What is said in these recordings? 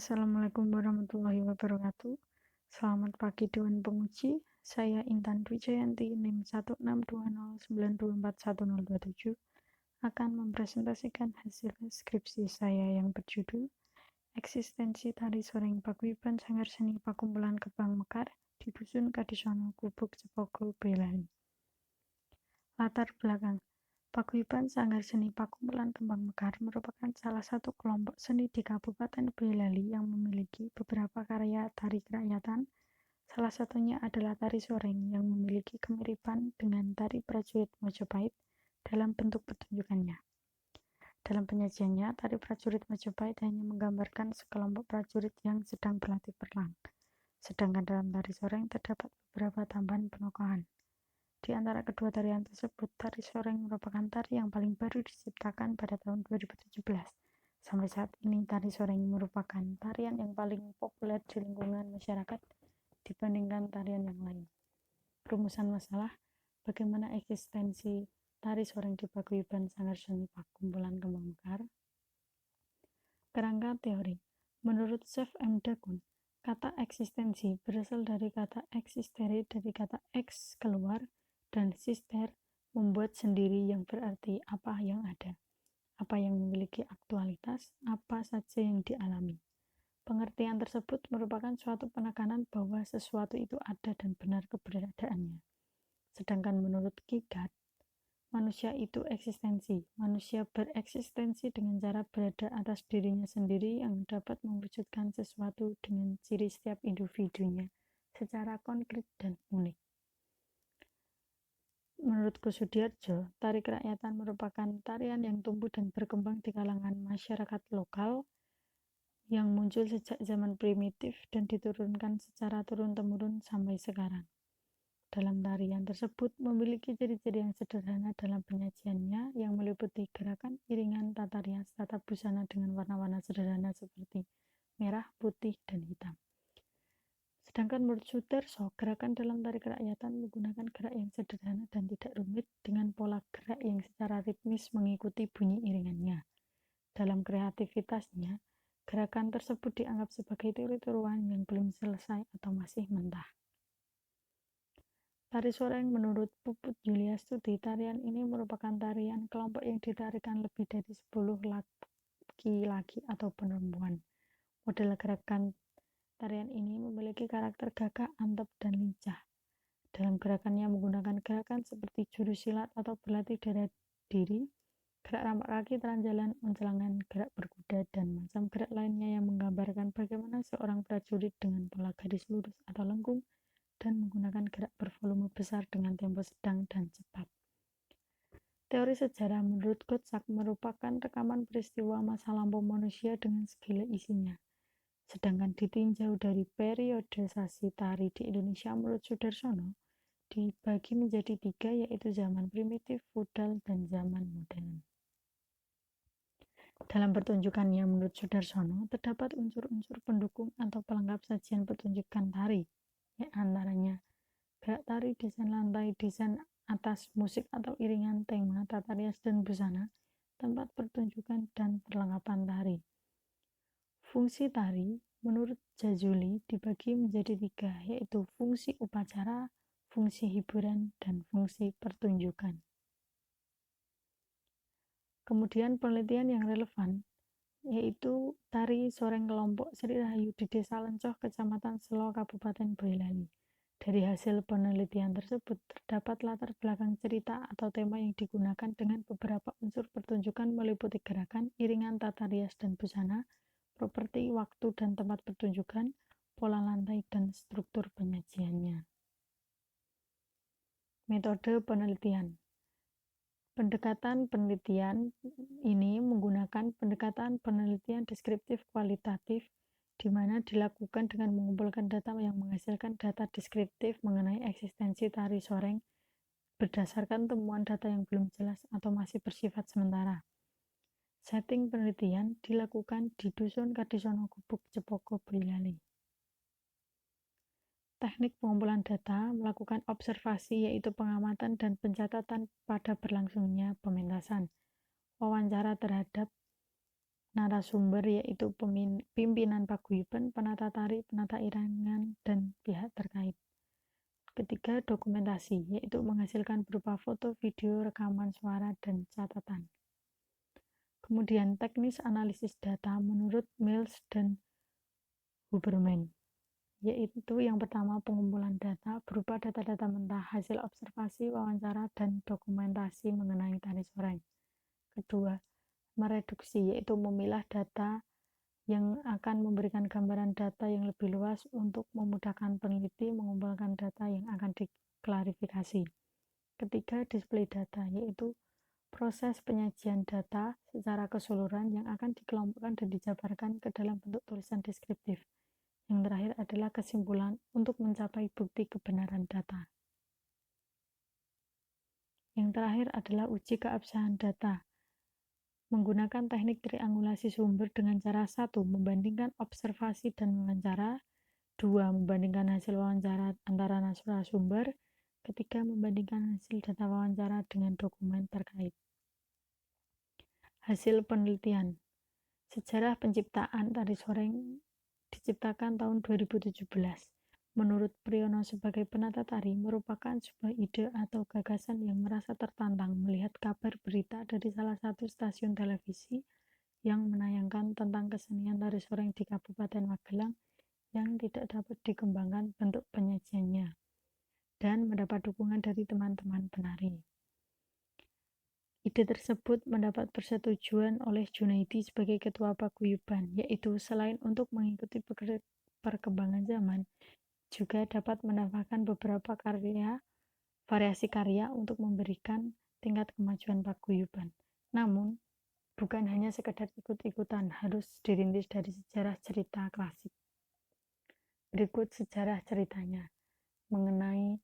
Assalamualaikum warahmatullahi wabarakatuh. Selamat pagi Dewan Penguji. Saya Intan Dwi Jayanti, NIM 1620924107, akan mempresentasikan hasil skripsi saya yang berjudul Eksistensi Tari Soreng Paguyuban Sanggar Seni Pakumpulan Kebang Mekar di Dusun Kadisono, Gubuk Cepogo, Boyolali. Latar belakang. Paguyuban Sanggar Seni Pakumpulan Kembang Mekar merupakan salah satu kelompok seni di Kabupaten Boyolali yang memiliki beberapa karya tari kerakyatan. Salah satunya adalah tari soreng yang memiliki kemiripan dengan tari prajurit Mojopahit dalam bentuk pertunjukannya. Dalam penyajiannya, tari prajurit Mojopahit hanya menggambarkan sekelompok prajurit yang sedang berlatih perang. Sedangkan dalam tari soreng terdapat beberapa tambahan penokohan. Di antara kedua tarian tersebut, tari soreng merupakan tari yang paling baru diciptakan pada tahun 2017. Sampai saat ini, tari soreng merupakan tarian yang paling populer di lingkungan masyarakat dibandingkan tarian yang lain. Rumusan masalah, bagaimana eksistensi tari soreng di Paguyuban Sanggar Seni Pakumpulan Kembang Mekar. Kerangka teori. Menurut Chef M. Dakun, kata eksistensi berasal dari kata eksistere dari kata ex keluar, dan sister membuat sendiri yang berarti apa yang ada, apa yang memiliki aktualitas, apa saja yang dialami. Pengertian tersebut merupakan suatu penekanan bahwa sesuatu itu ada dan benar keberadaannya. Sedangkan menurut Kierkegaard, manusia itu eksistensi. Manusia bereksistensi dengan cara berada atas dirinya sendiri yang dapat mewujudkan sesuatu dengan ciri setiap individunya secara konkret dan unik. Menurut Kusudiarjo, tari kerakyatan merupakan tarian yang tumbuh dan berkembang di kalangan masyarakat lokal yang muncul sejak zaman primitif dan diturunkan secara turun-temurun sampai sekarang. Dalam tarian tersebut memiliki ciri-ciri yang sederhana dalam penyajiannya yang meliputi gerakan, iringan, tata rias, tata busana dengan warna-warna sederhana seperti merah, putih, dan hitam. Sedangkan menurut Sudarso, gerakan dalam tari kerakyatan menggunakan gerak yang sederhana dan tidak rumit dengan pola gerak yang secara ritmis mengikuti bunyi iringannya. Dalam kreativitasnya, gerakan tersebut dianggap sebagai tiru-tiruan yang belum selesai atau masih mentah. Tari soreng menurut Puput Yuliastuti, tarian ini merupakan tarian kelompok yang ditarikan lebih dari 10 laki-laki atau perempuan. Model gerakan tarian ini memiliki karakter gagah, antep, dan lincah. Dalam gerakannya menggunakan gerakan seperti jurus silat atau berlatih bela diri, gerak rampak kaki, telanjalan, mencelangan, gerak berkuda, dan macam gerak lainnya yang menggambarkan bagaimana seorang prajurit dengan pola garis lurus atau lengkung dan menggunakan gerak bervolume besar dengan tempo sedang dan cepat. Teori sejarah menurut Gottschalk merupakan rekaman peristiwa masa lampau manusia dengan segala isinya. Sedangkan ditinjau dari periodisasi tari di Indonesia menurut Sudarsono dibagi menjadi 3, yaitu zaman primitif, feodal, dan zaman modern. Dalam pertunjukannya menurut Sudarsono terdapat unsur-unsur pendukung atau pelengkap sajian pertunjukan tari, antaranya gerak tari, desain lantai, desain atas, musik atau iringan, tema, tata rias, dan busana, tempat pertunjukan, dan perlengkapan tari. Fungsi tari menurut Jazuli dibagi menjadi 3, yaitu fungsi upacara, fungsi hiburan, dan fungsi pertunjukan. Kemudian penelitian yang relevan yaitu tari soreng kelompok Sri Rahayu di Desa Lencoh, Kecamatan Selo, Kabupaten Boyolali. Dari hasil penelitian tersebut terdapat latar belakang cerita atau tema yang digunakan dengan beberapa unsur pertunjukan meliputi gerakan, iringan, tata rias, dan busana, properti, waktu dan tempat pertunjukan, pola lantai, dan struktur penyajiannya. Metode penelitian. Pendekatan penelitian ini menggunakan pendekatan penelitian deskriptif kualitatif, di mana dilakukan dengan mengumpulkan data yang menghasilkan data deskriptif mengenai eksistensi tari soreng berdasarkan temuan data yang belum jelas atau masih bersifat sementara. Setting penelitian dilakukan di Dusun Kadisono, Gubuk Cepogo, Boyolali. Teknik pengumpulan data melakukan observasi, yaitu pengamatan dan pencatatan pada berlangsungnya pementasan, wawancara terhadap narasumber yaitu pimpinan paguyuban, penata tari, penata irangan, dan pihak terkait. Ketiga, dokumentasi, yaitu menghasilkan berupa foto, video, rekaman suara, dan catatan. Kemudian teknis analisis data menurut Mills dan Huberman, yaitu yang pertama pengumpulan data berupa data-data mentah, hasil observasi, wawancara, dan dokumentasi mengenai tari soreng. Kedua, mereduksi, yaitu memilah data yang akan memberikan gambaran data yang lebih luas untuk memudahkan peneliti mengumpulkan data yang akan diklarifikasi. Ketiga, display data, yaitu proses penyajian data secara keseluruhan yang akan dikelompokkan dan dijabarkan ke dalam bentuk tulisan deskriptif. Yang terakhir adalah kesimpulan untuk mencapai bukti kebenaran data. Yang terakhir adalah uji keabsahan data. Menggunakan teknik triangulasi sumber dengan cara 1. Membandingkan observasi dan wawancara. 2. Membandingkan hasil wawancara antara narasumber. 3. Membandingkan hasil data wawancara dengan dokumen terkait. Hasil penelitian. Sejarah penciptaan tari soreng diciptakan tahun 2017. Menurut Priyono sebagai penata tari merupakan sebuah ide atau gagasan yang merasa tertantang melihat kabar berita dari salah satu stasiun televisi yang menayangkan tentang kesenian tari soreng di Kabupaten Magelang yang tidak dapat dikembangkan bentuk penyajiannya dan mendapat dukungan dari teman-teman penari. Ide tersebut mendapat persetujuan oleh Junaidi sebagai ketua paguyuban, yaitu selain untuk mengikuti perkembangan zaman, juga dapat menambahkan beberapa variasi karya untuk memberikan tingkat kemajuan paguyuban. Namun, bukan hanya sekedar ikut-ikutan, harus dirintis dari sejarah cerita klasik. Berikut sejarah ceritanya mengenai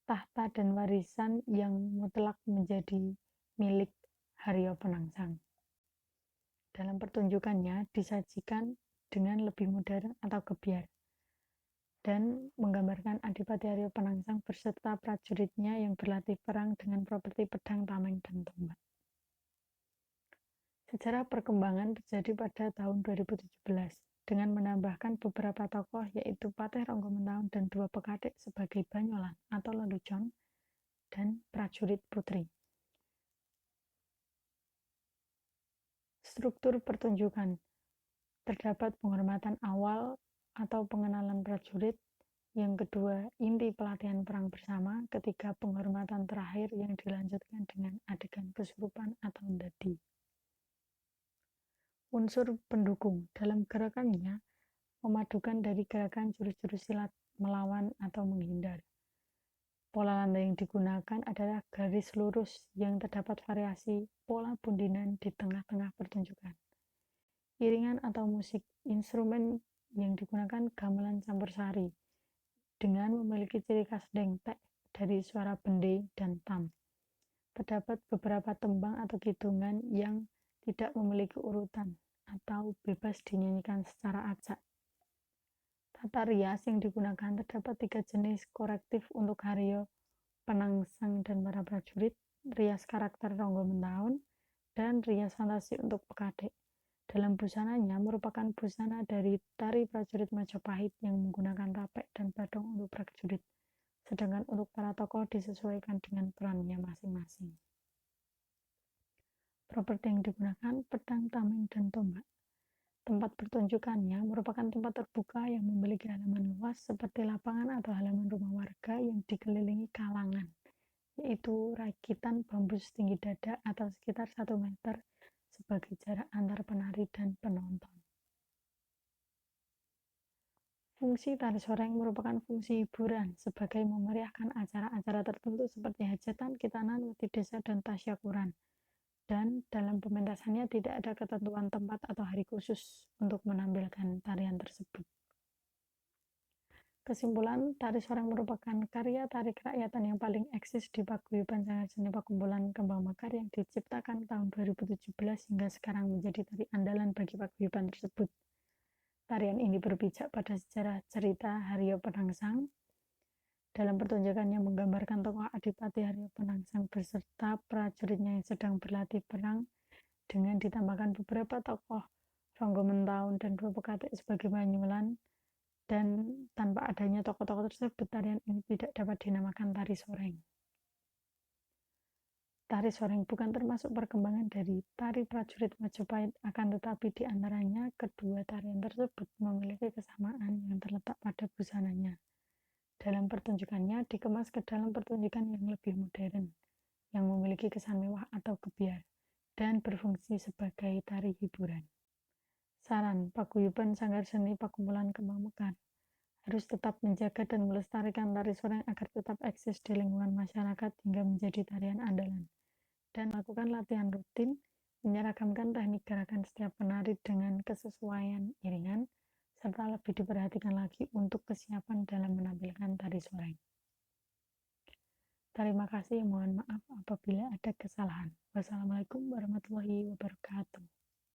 tahta dan warisan yang mutlak menjadi milik Haryo Penangsang. Dalam pertunjukannya disajikan dengan lebih modern atau gebyar dan menggambarkan Adipati Haryo Penangsang beserta prajuritnya yang berlatih perang dengan properti pedang, tameng, dan tombak. Sejarah perkembangan terjadi pada tahun 2017 dengan menambahkan beberapa tokoh yaitu Patih Ronggomentaun dan 2 pekadek sebagai banyolan atau lelucon dan prajurit putri. Struktur pertunjukan. Terdapat penghormatan awal atau pengenalan prajurit, yang kedua inti pelatihan perang bersama, ketiga penghormatan terakhir yang dilanjutkan dengan adegan kesurupan atau ndadi. Unsur pendukung dalam gerakannya memadukan dari gerakan jurus-jurus silat, melawan atau menghindar. Pola landai yang digunakan adalah garis lurus yang terdapat variasi pola bundinan di tengah-tengah pertunjukan. Iringan atau musik instrumen yang digunakan gamelan campursari dengan memiliki ciri khas dengtek dari suara bende dan tam. Terdapat beberapa tembang atau kidungan yang tidak memiliki urutan atau bebas dinyanyikan secara acak. Tata rias yang digunakan terdapat 3 jenis korektif untuk Haryo Penangsang dan para prajurit, rias karakter Ronggomentaun, dan rias fantasi untuk pekadek. Dalam busananya merupakan busana dari tari prajurit Majapahit yang menggunakan rapek dan badong untuk prajurit, sedangkan untuk para tokoh disesuaikan dengan perannya masing-masing. Properti yang digunakan pedang, tameng, dan tombak. Tempat pertunjukannya merupakan tempat terbuka yang memiliki halaman luas seperti lapangan atau halaman rumah warga yang dikelilingi kalangan, yaitu rakitan bambu setinggi dada atau sekitar 1 meter sebagai jarak antar penari dan penonton. Fungsi tari soreng merupakan fungsi hiburan sebagai memeriahkan acara-acara tertentu seperti hajatan, khitanan, wati desa, dan tasyakuran. Dan dalam pementasannya tidak ada ketentuan tempat atau hari khusus untuk menampilkan tarian tersebut. Kesimpulan, tari soreng merupakan karya tari kerakyatan yang paling eksis di Paguyuban Sanggar Seni Pakumpulan Kembang Mekar yang diciptakan tahun 2017 hingga sekarang menjadi tari andalan bagi paguyuban tersebut. Tarian ini berpijak pada sejarah cerita Haryo Penangsang. Dalam pertunjukannya menggambarkan tokoh Adipati Haryo Penangsang beserta prajuritnya yang sedang berlatih perang dengan ditambahkan beberapa tokoh Ronggo Mentaun dan dua pekatik sebagai Banyulan, dan tanpa adanya tokoh-tokoh tersebut, tarian ini tidak dapat dinamakan tari soreng. Tari soreng bukan termasuk perkembangan dari tari prajurit Majapahit, akan tetapi di antaranya kedua tarian tersebut memiliki kesamaan yang terletak pada busananya. Dalam pertunjukannya dikemas ke dalam pertunjukan yang lebih modern, yang memiliki kesan mewah atau gebyar, dan berfungsi sebagai tari hiburan. Saran, paguyuban Sanggar Seni Pakumpulan Kembang Mekar harus tetap menjaga dan melestarikan tari soreng agar tetap eksis di lingkungan masyarakat hingga menjadi tarian andalan, dan lakukan latihan rutin, menyeragamkan teknik gerakan setiap penari dengan kesesuaian iringan, serta lebih diperhatikan lagi untuk kesiapan dalam menampilkan tari soreng. Terima kasih, mohon maaf apabila ada kesalahan. Wassalamualaikum warahmatullahi wabarakatuh.